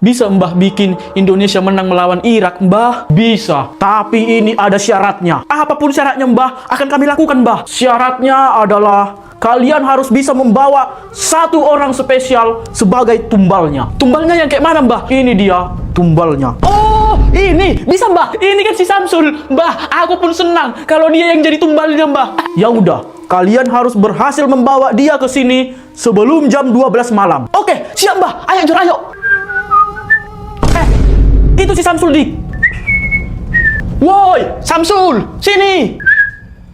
Bisa Mbah bikin Indonesia menang melawan Irak, Mbah? Bisa. Tapi ini ada syaratnya. Apapun syaratnya, Mbah, akan kami lakukan, Mbah. Syaratnya adalah kalian harus bisa membawa satu orang spesial sebagai tumbalnya. Tumbalnya yang kayak mana, Mbah? Ini dia tumbalnya. Oh, ini bisa, Mbah. Ini kan si Samsul, Mbah. Aku pun senang kalau dia yang jadi tumbalnya, Mbah. Ya udah, kalian harus berhasil membawa dia ke sini sebelum jam 12 malam. Oke, siap, Mbah. Ayo, Jor, ayo. Itu si Samsul, Dik. Woi, Samsul, sini.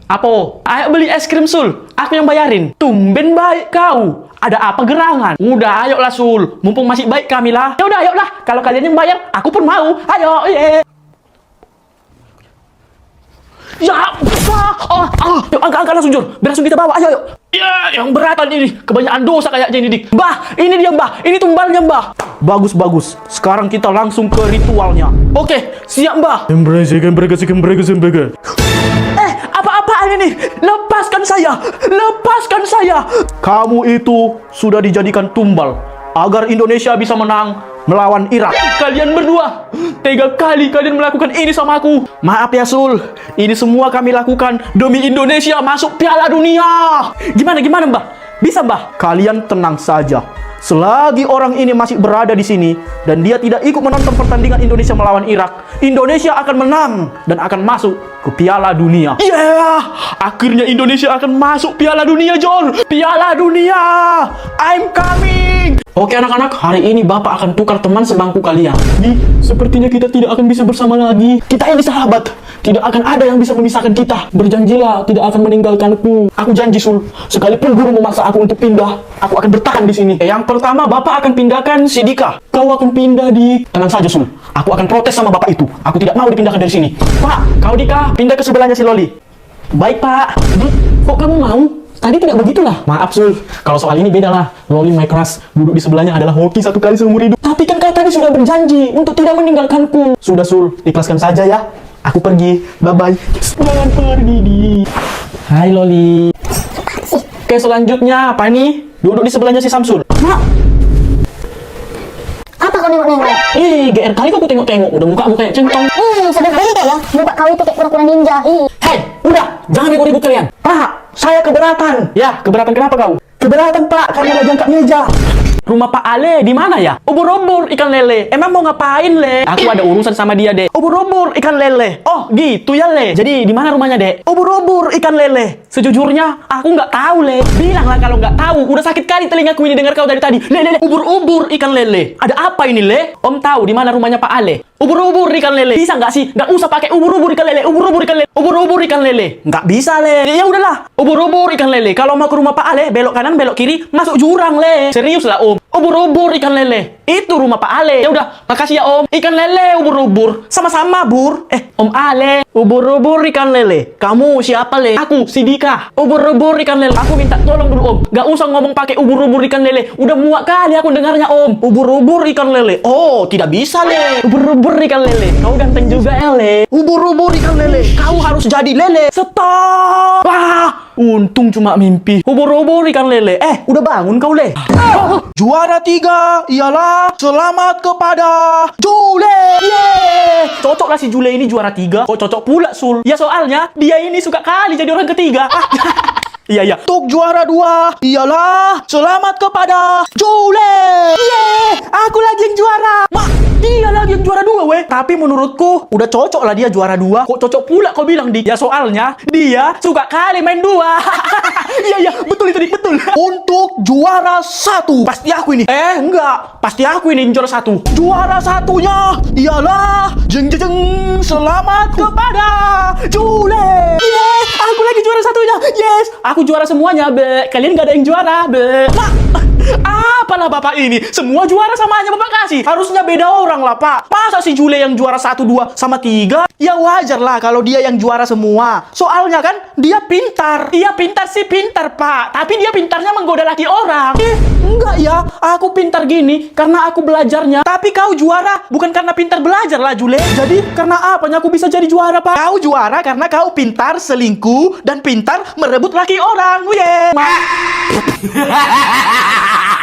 Apa? Ayo beli es krim, Sul. Aku yang bayarin. Tumben baik kau. Ada apa gerangan? Udah, ayolah, Sul. Mumpung masih baik kami lah. Ya udah, ayolah. Kalau kalian yang bayar, aku pun mau. Ayo, ye. Ya, yuk, angkat langsung, Jor. Biar langsung kita bawa. Ayo, ayo. Ya, yang beratan ini. Kebanyakan dosa kayaknya ini, Dik. Mbah, ini dia, Mbah. Ini tumbalnya, Mbah. Bagus, bagus. Sekarang kita langsung ke ritualnya. Oke, siap, Mbah. Apa-apaan ini? Lepaskan saya. Lepaskan saya. Kamu itu sudah dijadikan tumbal agar Indonesia bisa menang melawan Irak. Kalian berdua tega kali kalian melakukan ini sama aku. Maaf ya, Sul. Ini semua kami lakukan demi Indonesia masuk Piala Dunia. Gimana, Mbah? Bisa, Mbah? Kalian tenang saja. Selagi orang ini masih berada di sini dan dia tidak ikut menonton pertandingan Indonesia melawan Irak, Indonesia akan menang dan akan masuk ke Piala Dunia. Yeah! Akhirnya Indonesia akan masuk Piala Dunia, Jor. Piala Dunia. I'm coming. Oke anak-anak, hari ini Bapak akan tukar teman sebangku kalian. Sepertinya kita tidak akan bisa bersama lagi. Kita ini sahabat. Tidak akan ada yang bisa memisahkan kita. Berjanjilah tidak akan meninggalkanku. Aku janji, Sul. Sekalipun guru memaksa aku untuk pindah, aku akan bertahan di sini. Yang pertama, Bapak akan pindahkan si Dika. Kau akan pindah, di. Tenang saja, Sul. Aku akan protes sama Bapak itu. Aku tidak mau dipindahkan dari sini. Pak, kau Dika, pindah ke sebelahnya si Loli. Baik, Pak. Dik, kok kamu mau? Tadi tidak begitulah. Maaf, Sul. Kalau soal ini beda lah. Loli my crush. Duduk di sebelahnya adalah hoki satu kali seumur hidup. Tapi kan kau tadi sudah berjanji untuk tidak meninggalkanku. Sudah, Sul. Ikhlaskan saja ya. Aku pergi. Bye-bye. Jangan pergi, Di. Hai, Loli. Oke, selanjutnya apa nih? Duduk di sebelahnya si Samsul. Mak. Apa kau nengok-nengok? GR kali kau tengok-tengok. Udah muka kayak centong. Sedang bete ya. Muka kau itu kayak kura-kura ninja. Hei, udah. Jangan ribut-ribut kalian. Pak, saya keberatan. Ya, keberatan kenapa kau? Keberatan, Pak, karena ada jangka meja. Rumah Pak Ale di mana ya? Ubur-ubur ikan lele. Emang mau ngapain, Le? Aku ada urusan sama dia, Dek. Ubur-ubur ikan lele. Oh, gitu ya, Le. Jadi di mana rumahnya, Dek? Ubur-ubur ikan lele. Sejujurnya, aku nggak tahu, Le. Bilanglah kalau nggak tahu. Udah sakit kali telingaku ini dengar kau dari tadi. Le. Ubur-ubur ikan lele. Ada apa ini, Le? Om tahu di mana rumahnya Pak Ale? Ubur-ubur ikan lele. Bisa nggak sih? Nggak usah pakai ubur-ubur ikan lele. Ubur-ubur ikan lele. Ubur-ubur ikan lele. Nggak bisa, Le. Ya udahlah. Ubur-ubur ikan lele. Kalau mau ke rumah Pak Ale, belok kanan, belok kiri, masuk jurang, Le. Serius lah, Om. Ubur-ubur ikan lele. Itu rumah Pak Ale. Ya udah, makasih ya, Om. Ikan lele, ubur-ubur. Sama-sama, Bur. Om Ale. Ubur-ubur ikan lele. Kamu siapa, Le? Aku, si Dika. Ubur-ubur ikan lele. Aku minta tolong dulu, Om. Gak usah ngomong pakai ubur-ubur ikan lele. Udah muak kali aku dengarnya, Om. Ubur-ubur ikan lele. Oh, tidak bisa, Le. Ubur-ubur ikan lele. Kau ganteng juga ya, Le. Ubur-ubur ikan lele. Kau harus jadi lele. Stop. Wah, untung cuma mimpi. Ubur-ubur ikan lele. Udah bangun kau, Le. Juara 3 ialah selamat kepada Jule. Yeay. Cocok lah si Jule ini juara 3. Kok cocok pula, Sul? Ya soalnya dia ini suka kali jadi orang ketiga. Iya. Untuk juara 2 ialah selamat kepada Jule. Yeay, aku lagi yang juara. Dia lagi yang juara 2, weh. Tapi menurutku udah cocok lah dia juara 2. Kok cocok pula kau bilang, Dik? Ya soalnya dia suka kali main 2. Iya, betul itu, Dik, betul. Untuk juara 1 pasti aku ini. Enggak. Pasti aku ini yang juara 1. Juara satunya ialah jeng selamat kepada Jule. Yeay, aku lagi juara satunya. Yes, aku juara semuanya, Be. Kalian gak ada yang juara, Be. Apalah Bapak ini, semua juara sama aja Bapak kasih. Harusnya beda orang lah, Pak. Masa si Jule yang juara 1, 2, sama 3? Ya wajar lah kalau dia yang juara semua. Soalnya kan dia pintar. Iya pintar sih pintar, Pak. Tapi dia pintarnya menggoda laki orang. Enggak ya, aku pintar gini karena aku belajarnya. Tapi kau juara bukan karena pintar belajar lah, Jule. Jadi karena apanya aku bisa jadi juara, Pak? Kau juara karena kau pintar selingkuh dan pintar merebut laki orang. Yeay.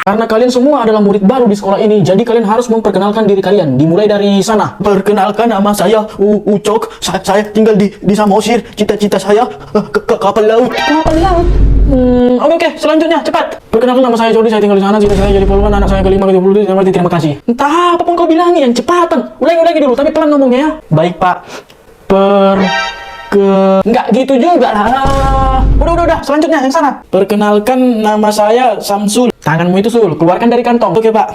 Karena kalian semua adalah murid baru di sekolah ini, jadi kalian harus memperkenalkan diri kalian. Dimulai dari sana. Perkenalkan, nama saya Ucok. Saya tinggal di Samosir. Cita-cita saya ke kapal laut. Kapal laut? Oke, selanjutnya cepat. Perkenalkan, nama saya Jody. Saya tinggal di sana. Cita saya jadi polwan. Anak saya kelima, ke-10. Terima kasih. Entah apapun kau bilangi, yang cepatan. Ulangi dulu, tapi pelan ngomongnya ya. Baik, Pak. Nggak gitu juga lah. Udah, selanjutnya yang sana. Perkenalkan, nama saya Samsul. Tanganmu itu, Sul, keluarkan dari kantong. Oke, Pak.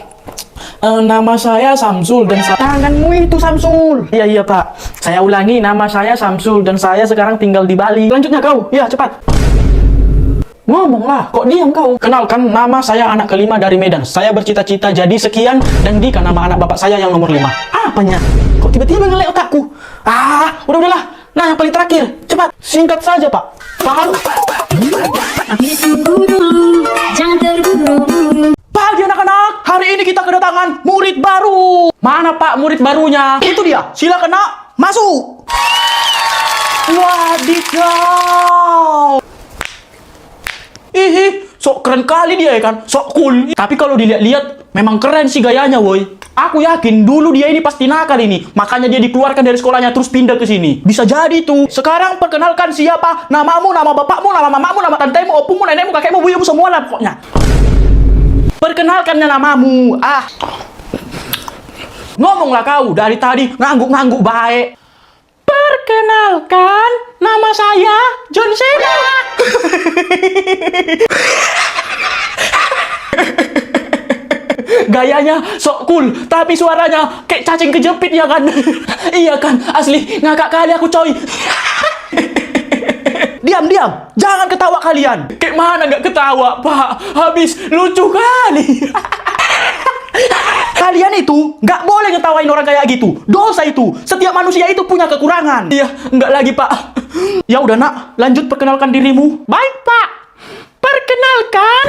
Nama saya Samsul dan tanganmu itu, Samsul. Iya, Pak. Saya ulangi, nama saya Samsul dan saya sekarang tinggal di Bali. Selanjutnya kau, ya cepat. Ngomonglah, kok diam kau? Kenalkan, nama saya anak kelima dari Medan. Saya bercita-cita jadi sekian dan Dika nama anak bapak saya yang nomor 5. Apanya? Kok tiba-tiba ngelek otakku? Udahlah. Nah, yang paling terakhir, cepat, singkat saja, Pak. Paham? Pagi anak-anak, hari ini kita kedatangan murid baru. Mana Pak murid barunya? Itu dia, silakan nak, masuk. Wadidaw. Sok keren kali dia ya kan, sok cool. Tapi kalau dilihat-lihat, memang keren sih gayanya, woi. Aku yakin dulu dia ini pasti nakal ini, makanya dia dikeluarkan dari sekolahnya terus pindah ke sini. Bisa jadi tuh. Sekarang perkenalkan siapa? Namamu, nama bapakmu, nama mamamu, nama tantemu, opumu, nenekmu, kakekmu, buyumu, semua lah pokoknya. Perkenalkannya namamu. Ngomonglah kau, dari tadi ngangguk-ngangguk baik. Perkenalkan, nama saya John Cena. Gayanya sok cool, tapi suaranya kayak cacing kejepit ya kan? Iya kan, asli ngakak kali aku coy. Diam, jangan ketawa kalian. Kayak mana nggak ketawa, Pak? Habis lucu kali. Kalian itu nggak boleh ngetawain orang kayak gitu. Dosa itu. Setiap manusia itu punya kekurangan. Iya, nggak lagi, Pak. Ya udah nak, lanjut perkenalkan dirimu. Baik, Pak. Perkenalkan.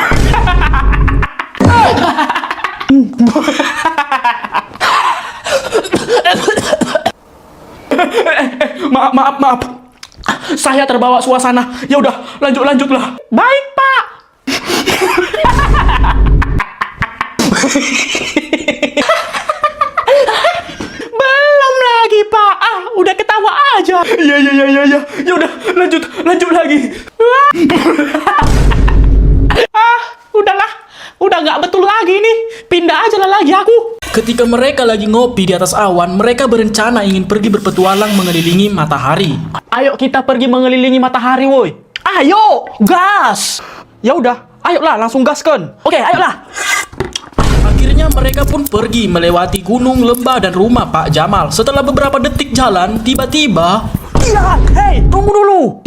Maaf. Saya terbawa suasana. Ya udah, lanjutlah. Baik, Pak. Belum lagi, Pak. Udah ketawa aja. Iya. Ya udah, lanjut lagi. Udahlah. Udah nggak betul lagi nih. Pindah aja lah lagi aku. Ketika mereka lagi ngopi di atas awan, mereka berencana ingin pergi berpetualang mengelilingi matahari. Ayo kita pergi mengelilingi matahari, woi. Ayo, gas. Ya udah, ayolah langsung gaskan. Oke, ayolah. Akhirnya mereka pun pergi melewati gunung, lembah, dan rumah Pak Jamal. Setelah beberapa detik jalan, tiba-tiba... Iya, hei, tunggu dulu.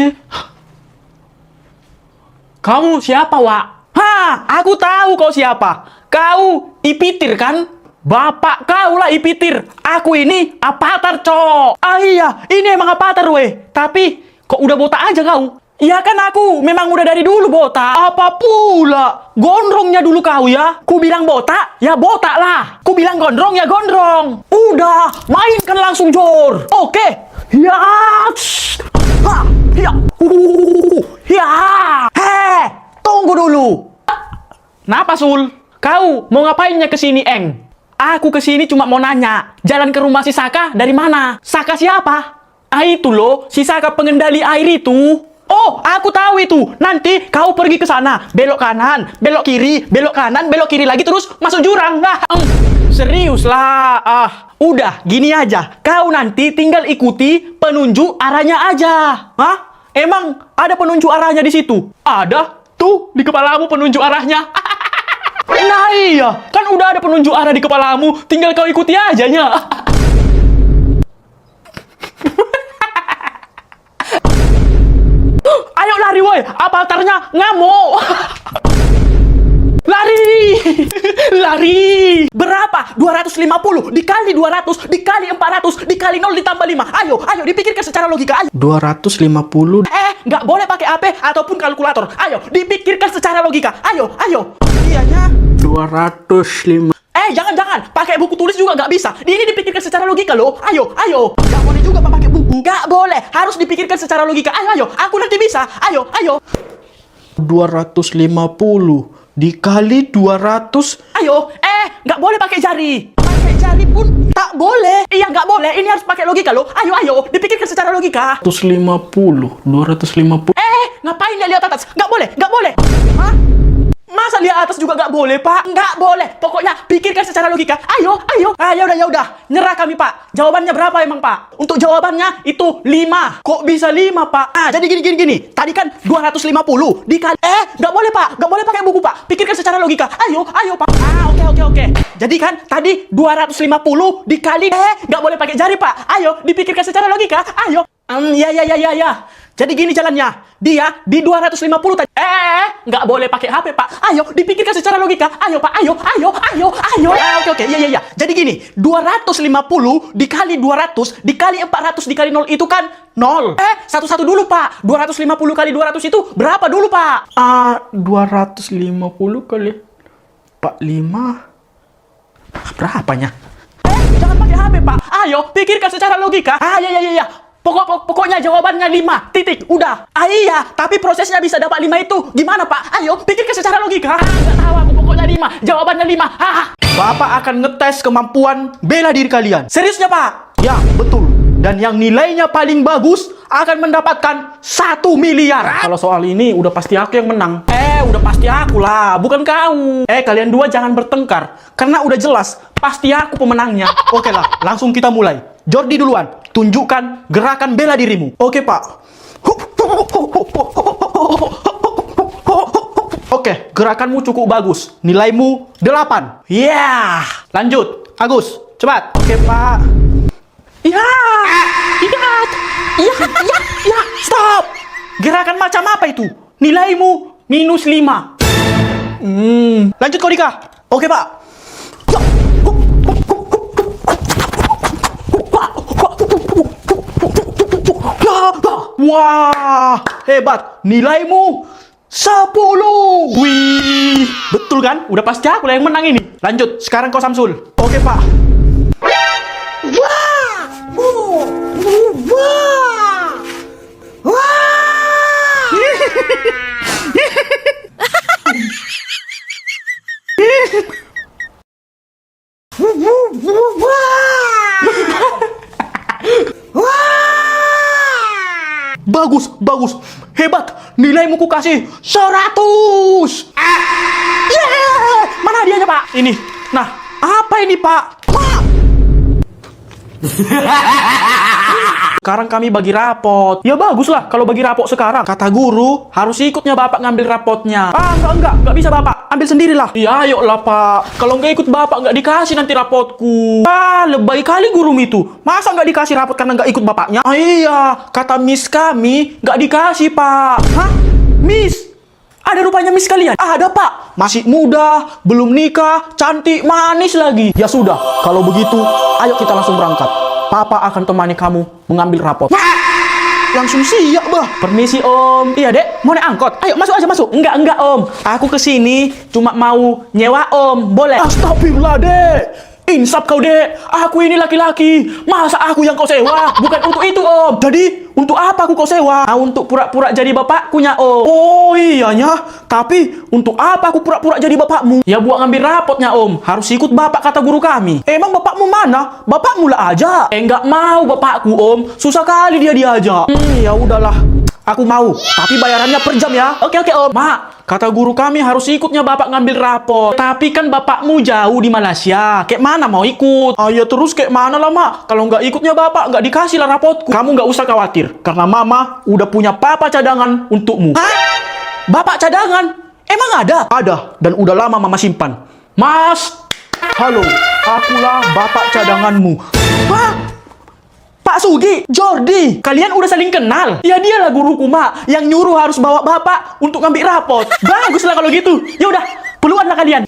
Kamu siapa, Wak? Aku tahu kau siapa. Kau Ipitir kan? Bapak kau lah Ipitir. Aku ini Avatar, cok. Iya, ini emang Avatar, weh. Tapi, kok udah botak aja kau? Iya kan aku memang udah dari dulu botak. Apa pula? Gondrongnya dulu kau ya. Ku bilang botak, ya botak lah. Ku bilang gondrong, ya gondrong. Udah, mainkan langsung Jor. Oke. Ya. Ya. Tunggu dulu. Napa, Sul? Kau mau ngapainnya kesini, Eng? Aku kesini cuma mau nanya. Jalan ke rumah si Saka dari mana? Saka siapa? Itu loh, si Saka pengendali air itu. Oh, aku tahu itu. Nanti kau pergi ke sana, belok kanan, belok kiri, belok kanan, belok kiri lagi terus masuk jurang. Serius lah. Udah, gini aja. Kau nanti tinggal ikuti penunjuk arahnya aja. Emang ada penunjuk arahnya di situ? Ada. Tuh, di kepalamu penunjuk arahnya. Nah iya, kan udah ada penunjuk arah di kepalamu, tinggal kau ikuti aja nya. Ayo lari woi, avatarnya ngamuk. Lari. Berapa? 250 dikali 200 dikali 400 dikali 0 ditambah 5. Ayo dipikirkan secara logika. Ayo. 250. Nggak boleh pakai HP ataupun kalkulator. Ayo, dipikirkan secara logika. Ayo. Iyanya 205. Jangan. Pakai buku tulis juga nggak bisa. Ini dipikirkan secara logika loh. Ayo. Nggak boleh juga pakai buku. Nggak boleh. Harus dipikirkan secara logika. Ayo. Aku nanti bisa. Ayo. 250 dikali 200. Ayo, nggak boleh pakai jari. Pakai jari pun tak boleh. Iya, nggak boleh. Ini harus pakai logika loh. Ayo, dipikirkan secara logika. 250. Ngapain dia lihat atas? Nggak boleh, nggak boleh. Hah? Masa lihat atas juga nggak boleh, Pak? Nggak boleh. Pokoknya pikirkan secara logika. Ayo. Ya udah. Nyerah kami, Pak. Jawabannya berapa emang, Pak? Untuk jawabannya itu 5. Kok bisa 5, Pak? Jadi gini. Tadi kan 250 dikali. Nggak boleh, Pak. Nggak boleh pakai buku, Pak. Pikirkan secara logika. Ayo, Pak. Oke. Jadi kan tadi 250 dikali. Nggak boleh pakai jari, Pak. Ayo, dipikirkan secara logika. Ayo. Ya. Jadi gini jalannya. Dia di 250 tadi. Nggak boleh pakai HP, Pak. Ayo, dipikirkan secara logika. Ayo, Pak. Ayo. Oke. Ya. Jadi gini, 250 dikali 200 dikali 400 dikali 0 itu kan 0. Satu-satu dulu, Pak. 250 kali 200 itu berapa dulu, Pak? 250 kali 45. Berapanya? Jangan pakai HP, Pak. Ayo, pikirkan secara logika. Ya. Pokoknya jawabannya 5, titik, udah. Iya, tapi prosesnya bisa dapat 5 itu gimana, Pak? Ayo, pikirkan secara logika. Nggak tahu aku, pokoknya 5, jawabannya 5. Bapak akan ngetes kemampuan bela diri kalian. Seriusnya, Pak? Ya, betul. Dan yang nilainya paling bagus akan mendapatkan 1 miliar. Kalau soal ini udah pasti aku yang menang. Udah pasti aku lah, bukan kau. Kalian dua jangan bertengkar, karena udah jelas pasti aku pemenangnya. Oke lah, langsung kita mulai. Jordi duluan, tunjukkan gerakan bela dirimu. Oke, Pak. Oke, gerakanmu cukup bagus. Nilaimu 8. Yeah. Lanjut, Agus, cepat. Oke, Pak. Ya, stop. Gerakan macam apa itu? Nilaimu -5. Lanjut kau, Dika. Oke, Pak. Wah, hebat. Nilaimu 10. Wih, betul kan? Udah pasti aku lah yang menang ini. Lanjut, sekarang kau Samsul. Oke, Pak. Bagus. Hebat. Nilaimu ku kasih 100. Mana hadiahnya, Pak? Ini. Nah, apa ini, Pak? Sekarang kami bagi rapot. Ya bagus lah kalau bagi rapot sekarang. Kata guru, harus ikutnya Bapak ngambil rapotnya. Enggak bisa Bapak. Ambil sendirilah. Ya, ayolah, Pak. Kalau nggak ikut Bapak, nggak dikasih nanti rapotku. Lebay kali guru itu. Masa nggak dikasih rapot karena nggak ikut bapaknya? Iya, kata Miss kami, nggak dikasih, Pak. Hah? Miss? Ada rupanya Miss kalian? Ada, Pak. Masih muda, belum nikah, cantik, manis lagi. Ya sudah, kalau begitu, ayo kita langsung berangkat. Papa akan temani kamu mengambil rapot. Langsung siap, bah. Permisi, Om. Iya, Dek. Mau naik angkot? Ayo, masuk aja, masuk. Enggak, Om. Aku kesini cuma mau nyewa, Om. Boleh? Astagfirullah, Dek. Insaf kau, Dek. Aku ini laki-laki. Masa aku yang kau sewa? Bukan untuk itu, Om. Jadi, untuk apa aku kau sewa? Untuk pura-pura jadi bapakkunya, Om. Oh, iyanya. Tapi, untuk apa aku pura-pura jadi bapakmu? Ya, buat ngambil rapotnya, Om. Harus ikut Bapak, kata guru kami. Emang bapakmu mana? Bapakmu lah aja. Nggak mau bapakku, Om. Susah kali dia diajak. Ya udahlah. Aku mau, tapi bayarannya per jam ya. Oke, Om. Mak, kata guru kami harus ikutnya Bapak ngambil rapot. Tapi kan bapakmu jauh di Malaysia. Kayak mana mau ikut? Ya terus kayak mana lah, Mak? Kalau nggak ikutnya Bapak, nggak dikasih lah rapotku. Kamu nggak usah khawatir, karena Mama udah punya papa cadangan untukmu. Hah? Bapak cadangan? Emang ada? Ada, dan udah lama Mama simpan. Mas, halo, akulah bapak cadanganmu. Hah? Pak Sugi, Jordi, kalian udah saling kenal? Ya dialah guruku, Mak, yang nyuruh harus bawa Bapak untuk ngambil rapot. Baguslah kalau gitu. Ya udah, puluhan lah kalian.